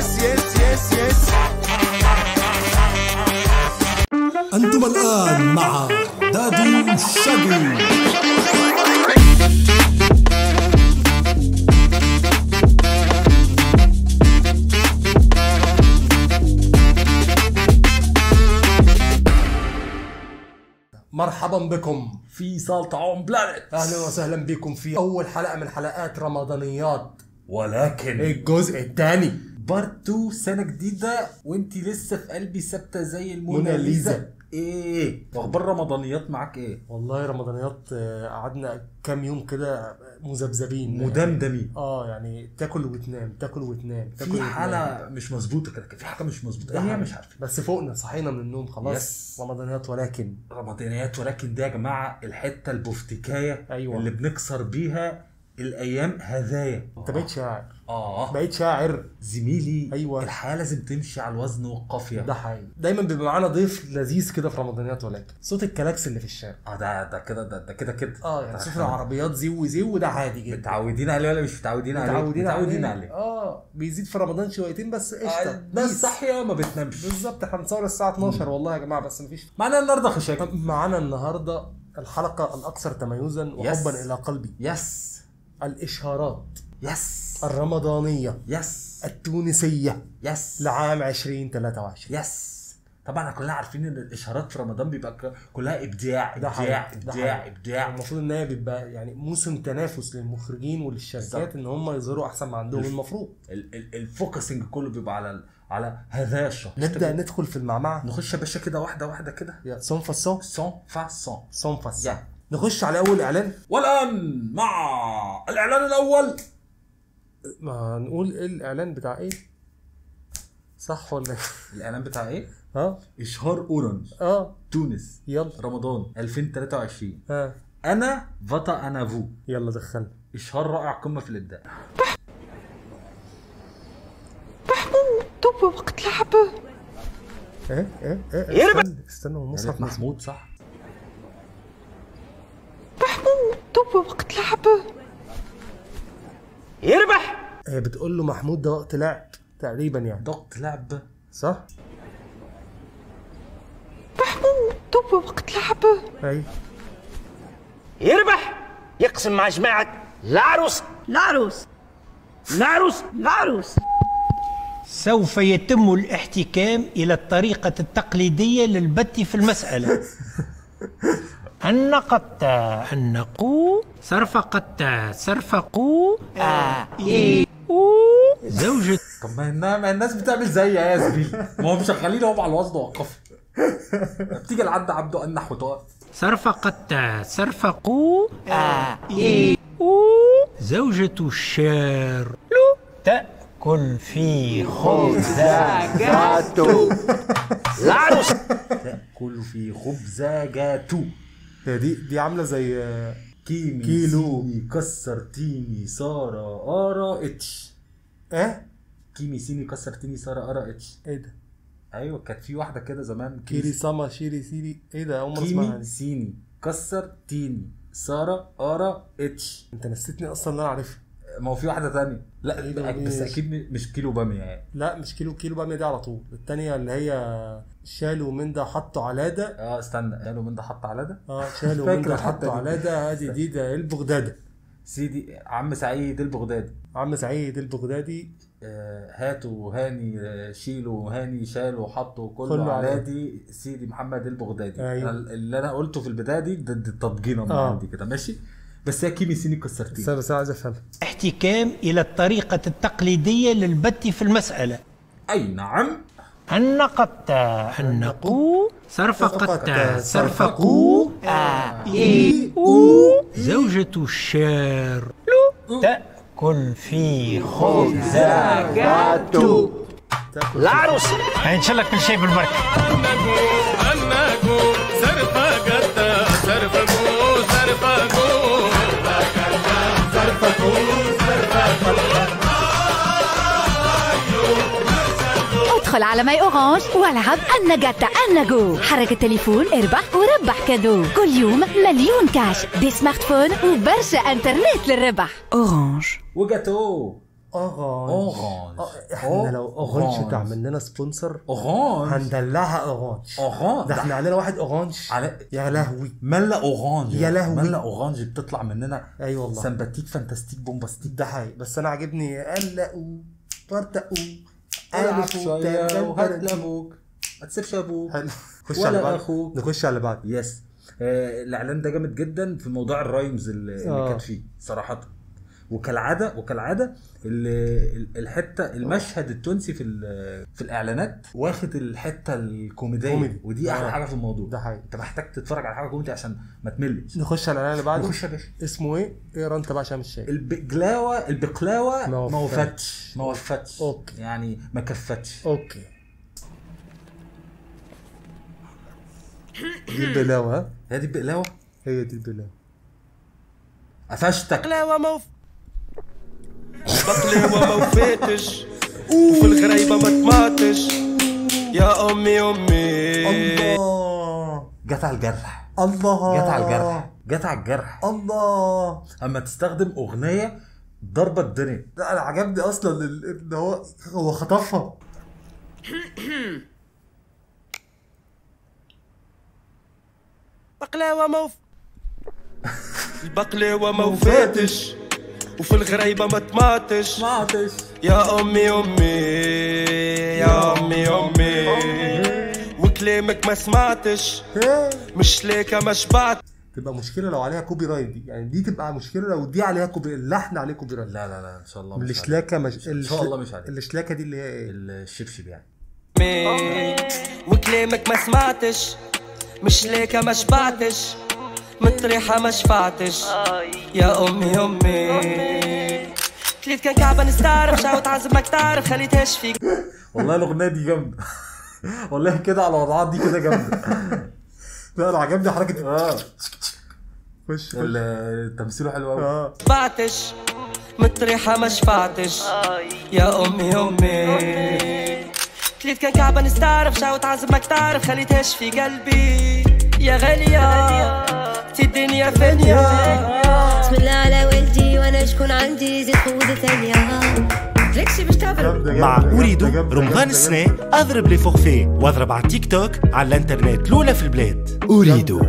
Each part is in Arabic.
يس يس يس يس. أنتم الآن مع دادي شاقي. مرحبا بكم في سلطة اون بلانت. اهلا وسهلا بكم في اول حلقة من حلقات رمضانيات، ولكن الجزء الثاني بارت 2. سنة جديدة وانتي لسه في قلبي ثابتة زي الموناليزا. ايه واخبار رمضانيات معاك ايه؟ والله رمضانيات قعدنا كام يوم كده مذبذبين مدمدمين. يعني تاكل وتنام تاكل وتنام في حالة مش مظبوطة كده، في حاجة مش مظبوطة. هي مش عارفة، بس فوقنا صحينا من النوم خلاص. رمضانيات ولكن ده يا جماعة الحتة البفتكاية. أيوة. اللي بنكسر بيها الايام هذايا. انت بقيت شاعر. بقيت شاعر زميلي. ايوه، الحياه لازم تمشي على الوزن والقافيه. ده حقيقي. دايما بيبقى معانا ضيف لذيذ كده في رمضانيات، ولكن صوت الكلاكس اللي في الشارع ده كده يعني صوت العربيات زيو ده عادي جدا. متعودين عليه ولا مش متعودين عليه؟ متعودين عليه. بيزيد في رمضان شويتين بس قشطه. ناس صاحيه ما بتنامش بالظبط. احنا بنصور الساعه 12 والله يا جماعه، بس مفيش معانا النهارده خشاك. معانا النهارده الحلقه الاكثر تميزا وحبا الى قلبي. يس. الاشهارات الرمضانيه التونسيه لعام 2023. طبعا كلنا عارفين ان الاشهارات في رمضان بيبقى كلها ابداع. المفروض ان هي بيبقى يعني موسم تنافس للمخرجين وللشركات ان هم يظهروا احسن ما عندهم. المفروض الفوكسنج كله بيبقى على هذا الشهر. نبدا ندخل في المعمعه. نخش يا باشا كده واحده كده. يا سون فاسون. يا نخش على اول اعلان. والان مع الاعلان الاول. ما نقول ايه الاعلان بتاع ايه؟ صح ولا ايه؟ الاعلان بتاع ايه؟ اشهار اورنج. تونس. يلا رمضان 2023. انا فتا انا فو. يلا دخلنا. اشهار رائع، قمه في الابداع. محمود توبة وقت لعب. استنى المصحف محمود صح. محمود توبة وقت لعب. يربح. هي بتقول له محمود ده وقت لعب تقريبا، يعني ده وقت لعب صح. محمود توبة وقت لعب. اي يربح. يقسم مع جماعة العروس. سوف يتم الاحتكام إلى الطريقة التقليدية للبت في المسألة. النقط النقو سرفقوا زوجة. طب ما الناس بتعمل زي يا زميلي، ما هم مشغلين هم على الوزن والقافيه. بتيجي لعند عبده النحو تقف. سرفقوا زوجة الشار تأكل في خبزة جاتو. العروس تأكل في خبزة جاتو. هي دي عامله زي كيلو كسرتيني سارة ارا اتش. كيمي سيني كسرتيني سارة ارا اتش. ايه ده؟ ايوه كانت في واحده كده زمان. كيري ساما شيري سيري. ايه ده؟ اول مره اسمعها. كيمي سيني كسرتيني سارة ارا اتش. انت نسيتني اصلا اللي انا عارفها. ما هو في واحده ثانيه. لا بس اكيد مش كيلو باميه يعني. لا مش كيلو باميه دي على طول. الثانيه اللي هي شالوا من ده حطوا على ده. استنى، شالوا من ده حطوا على ده. شالوا من ده حطوا على ده. هذه ده البغدادي. سيدي عم سعيد البغدادي. هاتوا هاني شيلوا هاني شالوا حطوا كله على دي سيدي محمد البغدادي. أيوة. اللي انا قلته في البدايه دي التضجينه من عندي كده ماشي. بس هي كيمي سيني كسرتين. بس عايز افهم. احتكام الى الطريقة التقليدية للبت في المسألة. اي نعم. النقط النقو سرفقوا زوجة الشار تأكل في خبزة جاتو. العروس. ان شاء الله كل شيء بالبركة. ادخل على ماي اورانج والعب النجاتا النجو. حرك التليفون اربح وربح كادو. كل يوم مليون كاش، دي سمارت فون وبرشا انترنت للربح. اورانج. وجاتو اورانج. احنا لو اورانج تعمل لنا سبونسر اورانج هندلعها اورانج. ده احنا علينا واحد اورانج يا لهوي. ملا اورانج يا لهوي. ملا اورانج بتطلع مننا. اي والله. سمباتيك فانتاستيك بومباستيك. ده حقيقي. بس انا عاجبني قلقوا فرتقوا العب شويه وهات لابوك ما تسيبش ابوك ولا اخوك. نخش على بعض. يس. الاعلان ده جامد جدا في موضوع الرايمز اللي كانت فيه صراحه. وكالعاده الحته المشهد التونسي في الاعلانات واخد الحته الكوميديه ودي احلى حاجه في الموضوع. ده حقيقي. انت محتاج تتفرج على حاجه كوميدي عشان ما تملش. نخش على الاعلان اللي بعده. نخش يا باشا. اسمه ايه؟ اقرا انت بقى عشان مش شايف. البقلاوه ما وفتش. اوكي. يعني ما كفتش. اوكي. دي البقلاوه. هي دي البقلاوه. هي دي البقلاوه. قفشتك. بقلاوه ما وفاتش وفي الغريبه ما تماتش يا امي. الله. جت على الجرح. جت على الجرح. الله. اما تستخدم اغنيه ضربه الدنيا. لا انا عجبني اصلا ان هو خطفها. البقلاوه ما وفاتش وفي الغريبه ما تماتش يا امي يا امي وكلامك ما سمعتش مش ليك ما شبعت. تبقى مشكله لو عليها كوبي رايت دي، يعني دي تبقى مشكله لو دي عليها كوبي، اللحن عليه كوبي رايت. لا ان شاء الله مش الشلاكه ان شاء الله مش عليه. الشلاكه دي اللي هي ايه؟ الشبشب يعني. وكلامك ما سمعتش مش ليك ما شبعتش مطريحة ما شفعتش يا امي كليت كان كعبة نستعرف شاوت عازم ما تعرف خليتهاش فيك. والله الاغنيه دي جامده. والله كده على وضعات دي كده جامده. لا انا عجبني حركه خش تمثيله حلو قوي. شفعتش مطريحة ما شفعتش يا امي كليت كان كعبة نستعرف شاوت عازم ما تعرف خليتهاش في قلبي يا غالية تي الدنيا فانية. بسم الله على والدي وانا شكون عندي زيد قوة ثانية لكشي باش تعرف. مع أريد رمضان السنة أضرب لي فورفي واضرب على تيك توك على الانترنت الأولى في البلاد. أريد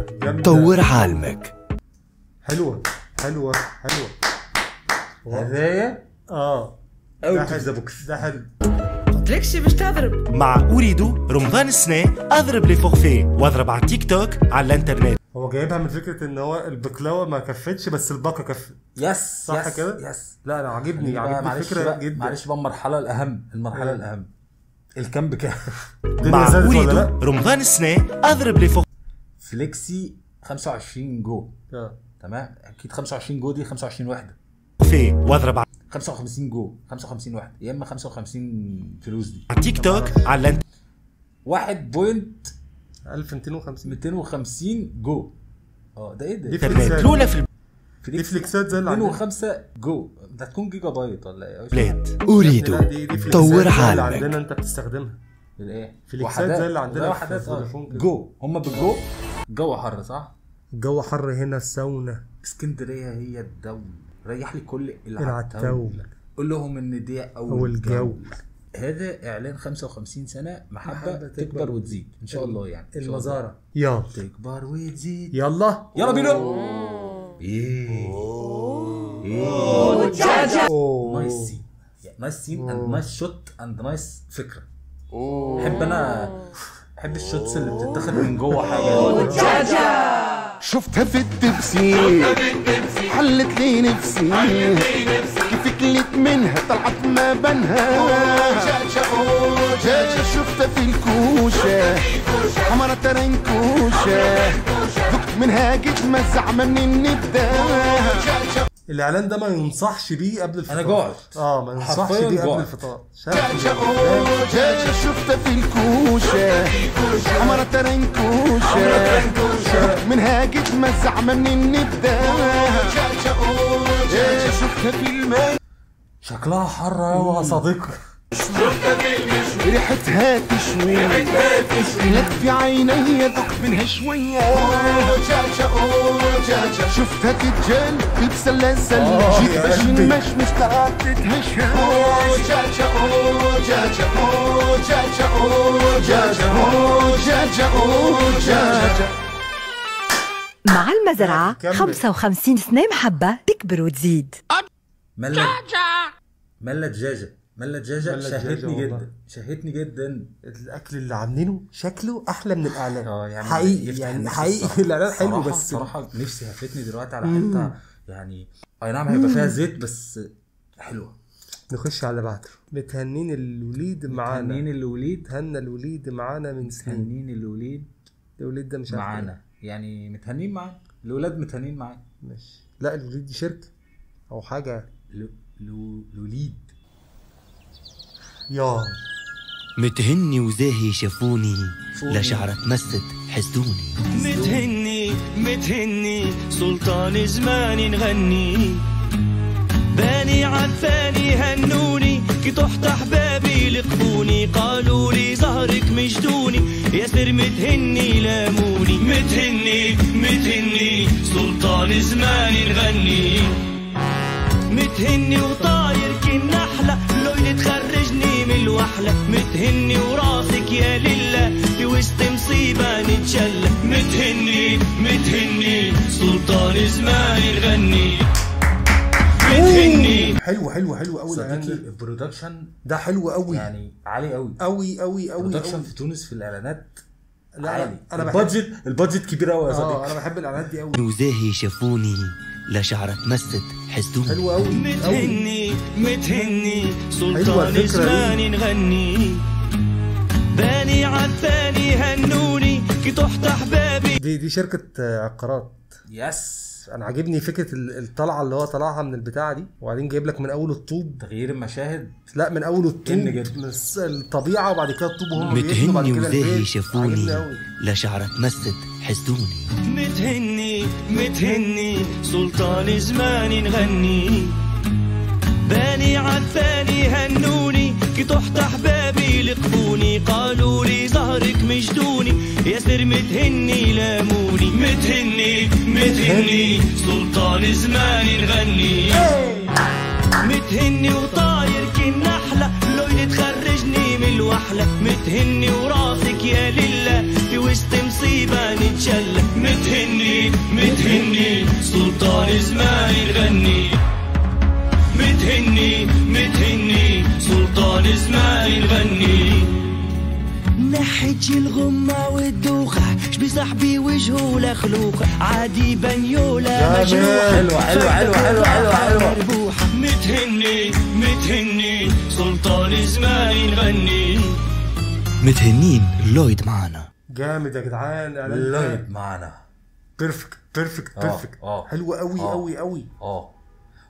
طور عالمك. حلوة هدايا اوت اوف ذا بوكس. ده حلو. لكشي باش تضرب. مع أريد رمضان السنة أضرب لي فورفي واضرب على تيك توك على الانترنت. هو جايبها من فكره ان هو البقلاوه ما كفتش بس الباقه كفت. يس صح كده؟ يس. لا انا عاجبني الفكره جدا. معلش بقى المرحله الاهم الكام بكام؟ مع أريد رمضان السنة أضرب لي فورفي. فليكسي 25 جو. تمام. اكيد 25 جو دي 25 وحده في واضرب على 55 جو 55 وحده يا اما 55 فلوس دي على تيك توك على 1250 جو. ده ايه ده؟ الانترنت الاولى في دي فليكسات زي اللي 205 جو. ده تكون جيجا بايت ولا ايه؟ بلاد. أريد طور عالمك. عندنا انت بتستخدمها الايه؟ فليكسات زي اللي عندنا وحدات جو. هم بالجو. الجو حر صح؟ الجو حر هنا. الساونا اسكندريه هي الدولة. ريح لي كل العتاولة. قول لهم ان دي اول جو. هذا اعلان 55 سنه محبه تكبر وتزيد ان شاء الله. يعني المزارع يلا تكبر وتزيد. يلا بينا. نايس سين اند نايس شوت اند نايس فكره. احب الشوتس اللي بتتاخد من جوه حاجه. شفتها في التبسيم حلت لي نفسي كيف كلت منها طلعت ما بنها. شفتها في الكوشة حمرة ترنكوشة ذقت منها قد ما الزعمة منين نبدا. الاعلان ده ما ينصحش بيه قبل الفطار. انا جوعت. ما ينصحش بيه قبل الفطار. شفتها في الكوشة حمرة ترنكوشة منها قد ما الزعمة منين نبدا. شفتها في الماء شكلها حرة يا صديقي. ريحتها تشوي لك في عيني ذقت منها شوية. شفتها تتجل تلبس اللسل جيت باش نمشمش طلعت تتمشى جاجا جاجا جاجا. مع المزرعة 55 سنة محبة تكبر وتزيد. ملا دجاجة شهتني جدا، شهتني جدا. الاكل اللي عاملينه شكله احلى من الاعلان. يعني حقيقي يعني حقيقي الاعلان حلو بس صراحة نفسي هفتني دلوقتي على حتة يعني اي نعم هيبقى فيها زيت بس حلوة. نخش على بعده. متهنين الوليد معانا. متهنين الوليد. هنا الوليد معانا من سنين. متهنين الوليد ده مش عارف معانا يعني متهنين معانا الولاد متهنين معانا. ماشي. لا الوليد دي شركة او حاجة. الوليد يا متهني وزاهي شافوني لا شعرة مست حسدوني. متهني سلطان زماني نغني باني عالثاني هنوني كي تحت احبابي لقبوني قالوا لي ظهرك مجدوني يا سر متهني لاموني. متهني سلطان زماني نغني متهني وطاير كالنحلة لو تخرجني من الوحلة متهني وراسك يا لله في وسط مصيبة نتشلى. متهني سلطان زماني نغني متهني. حلو قوي البرودكشن ده حلو قوي يعني عالي قوي البرودكشن في تونس في الاعلانات لا عالي. انا البادجت كبير قوي يا صديقي. انا بحب الاعلانات دي قوي. وزاهي شافوني لا شعرة مست حسدوني. حلو قوي. متهني سلطان زماني نغني باني عالثاني هنوني كي تحت احبابي. دي شركة عقارات. يس. انا عاجبني فكره الطلعه اللي هو طلعها من البتاعه دي وبعدين جايب لك من اول الطوب تغيير المشاهد. لا من اول الطوب من الطبيعه وبعد كده الطوب وهم بيبنوا وبعد كده وزاهي شافوني لا شعرة مست حسدوني. متهني سلطان زماني نغني باني عالثاني هنوني كي تحت احبابي لقبوني قالوا لي ظهرك مجدوني يا سر متهني لاموني. متهني سلطان زماني نغني متهني وطاير كالنحلة لو تخرجني من الوحلة متهني وراسك يا لله في وسط مصيبة نتشلى. متهني سلطان زماني نغني متهني سلطان زماني نغني. نحج الغمة والدوخة شبي صاحبي وجهه لخلوقة عادي بنيولة مجروحة. حلوة مربوحة. متهني سلطان زماني نغني متهنين لويد معانا. جامد يا جدعان. لويد معانا بيرفكت حلو قوي.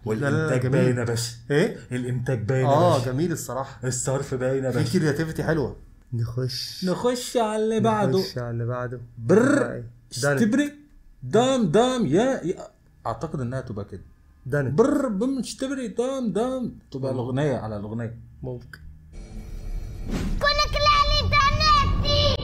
والانتاج باين يا باشا. ايه الانتاج باين يا باشا. جميل الصراحه. الصرف باين يا باشا. في كرياتيفيتي حلوه. نخش على اللي بعده. بر اشتبري دام يا اعتقد انها تبقى كده. بر بم اشتبري دام تبقى الاغنيه على الاغنيه. ممكن كونك لالي دانتي.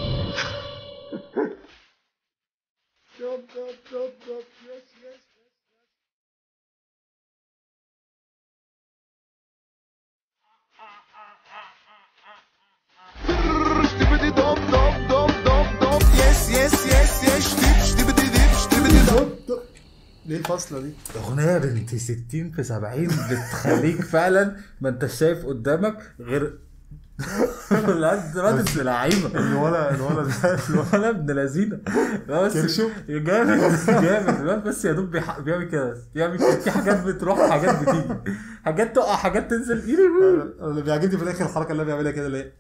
ليه الفاصله دي؟ اغنيه بنت 60 في 70 بتخليك فعلا ما انت شايف قدامك غير الواد ابن لعيبه. الولد ابن لذينه. بس جامد بس يا دوب بيعمل كده بيعمل في حاجات بتروح حاجات بتيجي حاجات تقع حاجات تنزل. اللي بيعجبني في الاخر الحركه اللي بيعملها كده اللي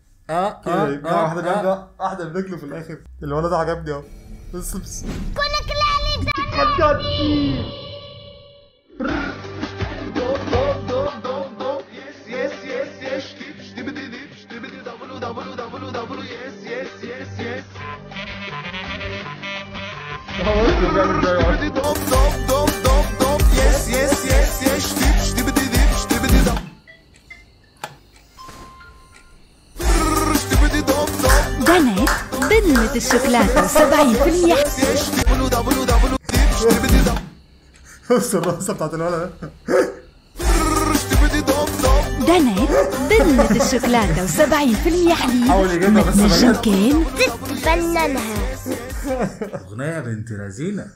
واحده برجله في الاخر. الولد ده عجبني اهو. بس كونك لالي دانتي. دانيت بنت الشوكولاتة 70%. بص الرقصه بتاعت الولد دانيت بنة الشوكولاتة و70% حليب. حاول يجيبها بس نجم كان تتبننها. اغنيه بنت لذينه.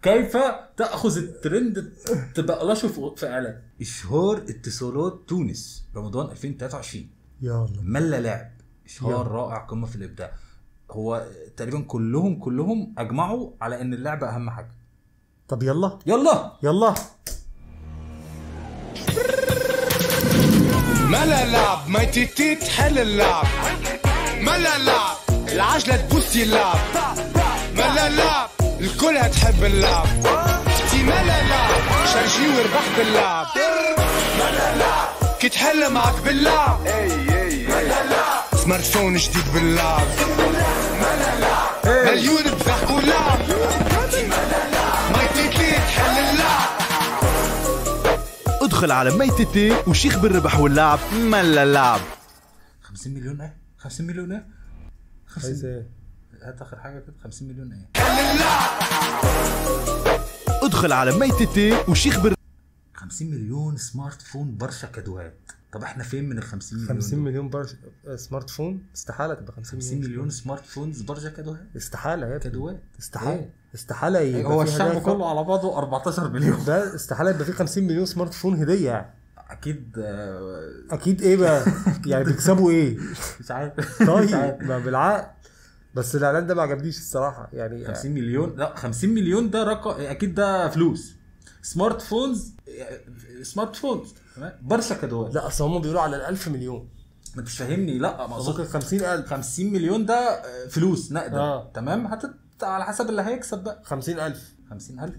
كيف تاخذ الترند تبقلشه في اعلان. اشهار اتصالات تونس رمضان 2023. يلا ملا لعب اشهار رائع قمه في الابداع. هو تقريبا كلهم اجمعوا على ان اللعبه اهم حاجه. طب يلا يلا ملا لعب ما تيتيت حل اللعب. ملا لعب العجلة تبوسي اللعب. ملا لعب الكل هتحب اللعب. تي ملا لعب شارجي وربح باللعب. ملا لعب كي تحل معك باللعب. ملا لعب سمارت فون جديد باللعب. ملا لعب مليون بضحك ولعب. ملا لعب ما تيتيت حل اللعب. ادخل على ميتتي وشيخ بالربح واللعب ملا اللعب. 50 مليون ايه 50 مليون ايه 50 هات اخر حاجه كده 50 مليون ايه. ادخل على ميتتي وشيخ 50 مليون سمارت فون برشا كادوهات. طب احنا فين من ال 50 مليون 50 مليون برشا سمارت فون استحاله تبقى 50 مليون سمارت فونز برشا كادوهات. استحاله يا ابني كادوهات استحاله يبقى هو الشعب كله على بعضه 14 مليون. ده استحاله يبقى فيه 50 مليون سمارت فون هديه يعني. اكيد ايه بقى يعني بيكسبوا ايه مش عارف. طيب ما بالعقل بس الاعلان ده ما عجبنيش الصراحه يعني. 50 مليون لا 50 مليون ده رقم اكيد ده فلوس. سمارت فونز برشا كادوات. لا اصل هم بيقولوا على 1000 مليون. ما انت فاهمني. لا ممكن 50,000. 50 مليون ده فلوس نقدر. تمام على حسب اللي هيكسب بقى. 50,000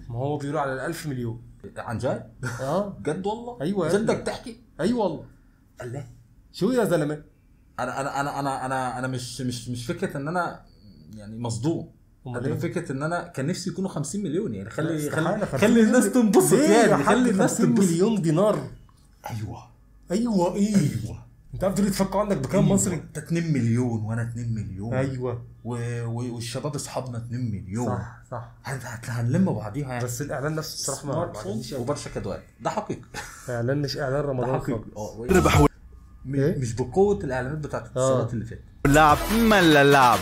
ما هو بيقولوا على 1000 مليون. عن جد؟ جد والله. ايوه جدك تحكي. ايوه والله. الله شو يا زلمه. انا مش فكره ان انا يعني مصدوم. انا فكره ان انا كان نفسي يكونوا 50 مليون يعني. خلي الناس تنبسط يعني. خلي الناس تنبسط. مليون دينار. ايوه انت عارف دول يتفكوا عندك بكام مصري؟ انت 2 مليون وانا 2 مليون. ايوه والشباب اصحابنا 2 مليون. صح هنلم بعضيها يعني. بس الاعلان نفسه الصراحه سمارت فون وبرشا كادوات. ده حقيقي. اعلان مش اعلان رمضان خالص. ربح مش بقوه الاعلانات بتاعت الاتصالات اللي فاتت. اللعب ملا اللعب.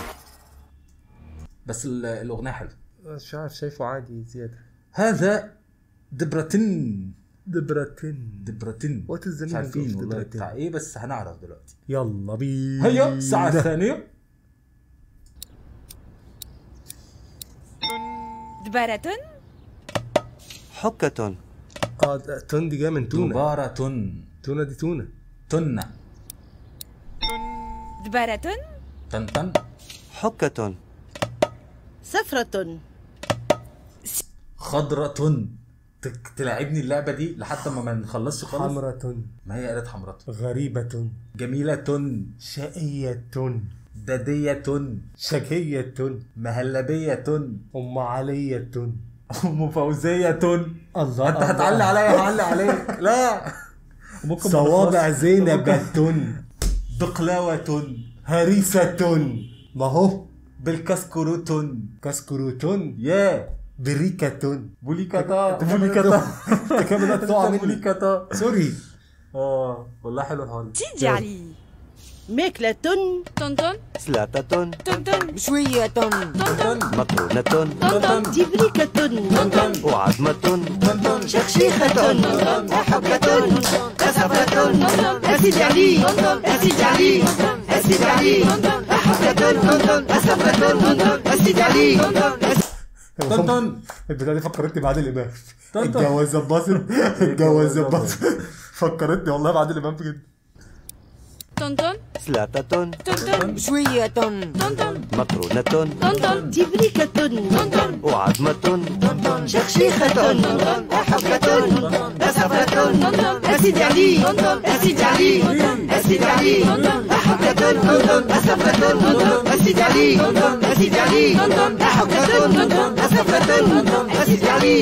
بس الاغنيه حلوه. مش عارف شايفه عادي زياده. هذا دبرتين وات از مش عارفين والله بتاع ايه بس هنعرف دلوقتي. يلا بينا. هيا الساعه الثانيه. دبارة حكة. تون دي جايه من تونه. دبارة تونه دي تونه. دبارة تن حكة. صفرة خضرة. تلعبني اللعبة دي لحد ما نخلصش خالص. حمرة. ما هي قالت حمرة. غريبة. جميلة. شقية. دادية. شكية. مهلبية. أم علية. أم فوزية. الله أنت هتعلي عليا هعلي عليك. لا صوابع زينب. بقلاوة. هريسة. ما هو بالكسكروتون. كسكروتون. يا بريكة. بوليكاتا. انت كمان تقع مني. بوليكاتا. سوري. والله حلو الحوار. سيدي علي. ماكلة طن سلطة طن شوية طن مكرونة طن تبريكة طن وعظمة شخشيخة وحبة كسفة سيدي علي سيدي علي سيدي علي حبة كسفة سيدي علي طن البتاعة دي فكرتني بعادل إمام. الجوازة باظت. فكرتني والله بعادل إمام بجد. طن سلطة شوية طن مكرونة طن تبريكة طن وعظمة شخشيخة وحبة كسفة سيدي علي سيدي علي سيدي علي حبة كسفة سيدي علي سيدي علي حبة كسفة سيدي علي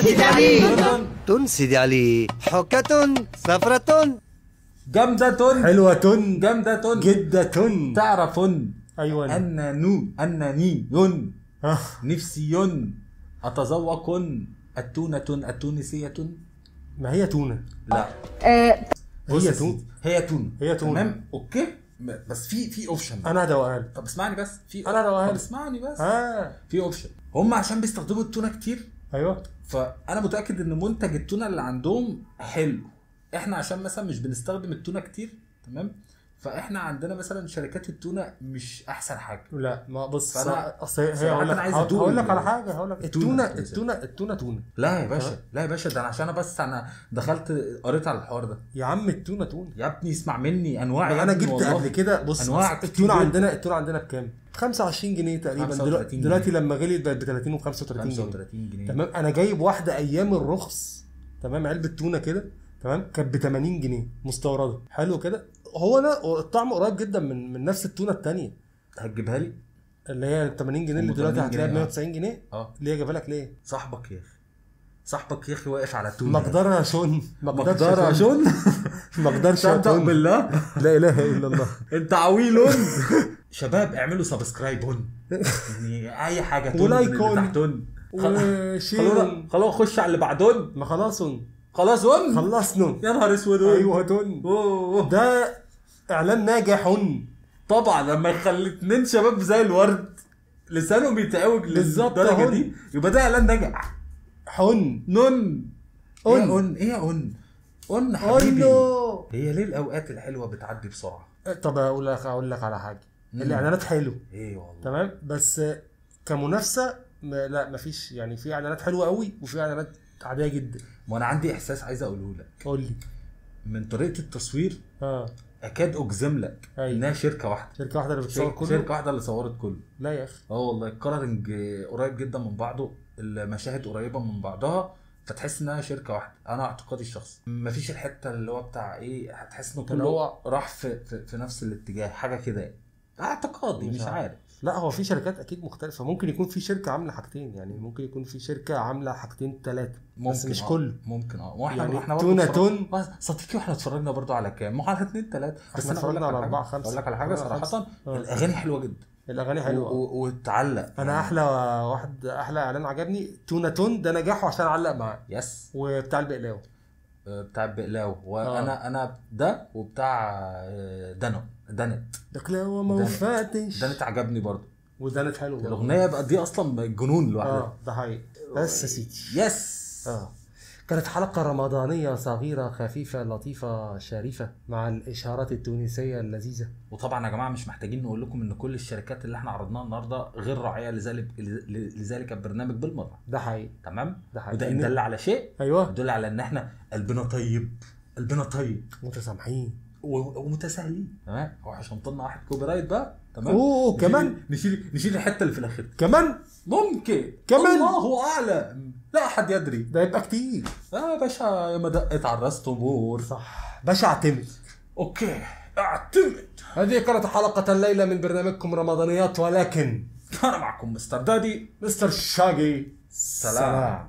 سيدي علي سيدي علي حكة صفرة جامدة. حلوة. جامدة. جدة. تعرفن. أيوة. أنني نفسي أتذوق التونه التونسيه تون. ما هي تونه. لا هي تونه. هي تونه. تمام اوكي. بس في اوبشن. انا هدوقها لك. طب اسمعني بس. انا هدوقها لك. اسمعني بس. في اوبشن. هم عشان بيستخدموا التونه كتير. ايوه. فانا متاكد ان منتج التونه اللي عندهم حلو. احنا عشان مثلا مش بنستخدم التونه كتير، تمام، فاحنا عندنا مثلا شركات التونه مش احسن حاجه. لا ما بص، اصل هي هقول لك على حاجه. هقول لك التونه تونه. لا يا باشا، لا يا باشا، ده انا عشان انا دخلت قريت على الحوار ده. يا عم التونه تونه يا ابني، اسمع مني انواع. انا جبت قبل كده. بص التونه عندنا بكام؟ 25 جنيه تقريبا. دلوقتي لما غليت بقت ب 30 و 35 جنيه. تمام. انا جايب واحده ايام الرخص، تمام، علبه تونه كده، تمام، كانت ب 80 جنيه مستورده. حلو كده. هو انا الطعم قريب جدا من نفس التونه الثانيه. هتجيبها لي اللي هي 80 جنيه اللي دلوقتي هتلاقيها ب 190 جنيه. ليه جايبها لك ليه؟ صاحبك يا اخي واقف على التونه. ما اقدرش صدق بالله. لا اله الا الله. انت عويل. شباب اعملوا سبسكرايب يعني اي حاجه تون ولايكون تحتون وشير. خلاص خش على اللي بعدون. ما خلصنا يا نهار اسود. ايوه تون. ده اعلان ناجح. طبعا لما يخلي 2 شباب زي الورد لسانهم يتعوج للدرجه دي يبقى ده اعلان ناجح. ايه حبيبي. هي ليه الاوقات الحلوه بتعدي بسرعه؟ طب اقول لك على حاجه. الاعلانات حلو. ايه والله. تمام. بس كمنافسه لا مفيش. يعني في اعلانات حلوه قوي وفي اعلانات عاديه جدا. وانا عندي احساس عايز اقوله لك. قول لي. من طريقه التصوير اكاد اجزم لك انها شركه واحده اللي بتصور كله. شركه واحده اللي صورت كله. لا يا اخي. والله الكلرنج قريب جدا من بعضه، المشاهد قريبه من بعضها، فتحس انها شركه واحده. انا اعتقادي الشخصي مفيش الحته اللي هو بتاع ايه، هتحس انه كله راح في نفس الاتجاه، حاجه كده يعني. اعتقادي مش عارف. لا هو في شركات اكيد مختلفه. ممكن يكون في شركه عامله حاجتين، يعني ممكن يكون في شركه عامله حاجتين 3 بس مش كله. ممكن يعني احنا تون صديقي واحنا اتفرجنا برضو على كام؟ على 2 3 بس انا اتفرجنا على 4 5. اقول لك على حاجه صراحه، الاغاني حلوه جدا. الاغاني حلوه وتعلق. انا يعني احلى اعلان عجبني تون ده نجاحه عشان علق معاه. يس. وبتاع البقلاوه. وانا ده وبتاع دنت بقلاوه ما فاتش. دنت عجبني برضو. ودنت حلو. الاغنيه بقى دي اصلا جنون لوحدها. ده حقيقي. بس يا سيدي. يس. كانت حلقة رمضانية صغيرة خفيفة لطيفة شريفة مع الإشارات التونسية اللذيذة. وطبعا يا جماعة مش محتاجين نقول لكم إن كل الشركات اللي احنا عرضناها النهاردة غير راعية لذلك البرنامج بالمرة. ده حقيقي. تمام؟ ده حقيقي. وده إن دل على شيء. أيوه. يدل على إن احنا قلبنا طيب. متسامحين. ومتساهلين. تمام؟ هو عشان طلنا واحد كوبي رايت بقى. تمام؟ كمان نشيل الحتة اللي في الأخير. كمان؟ ممكن. كمان. الله أعلم. لا أحد يدري. ده يبقى كتير. باشا يا ما دقت على الراس طبور. صح. باشا اعتمد. اوكي اعتمد. هذه كانت حلقة الليلة من برنامجكم رمضانيات، ولكن كان معكم مستر دادي مستر شاقي. سلام.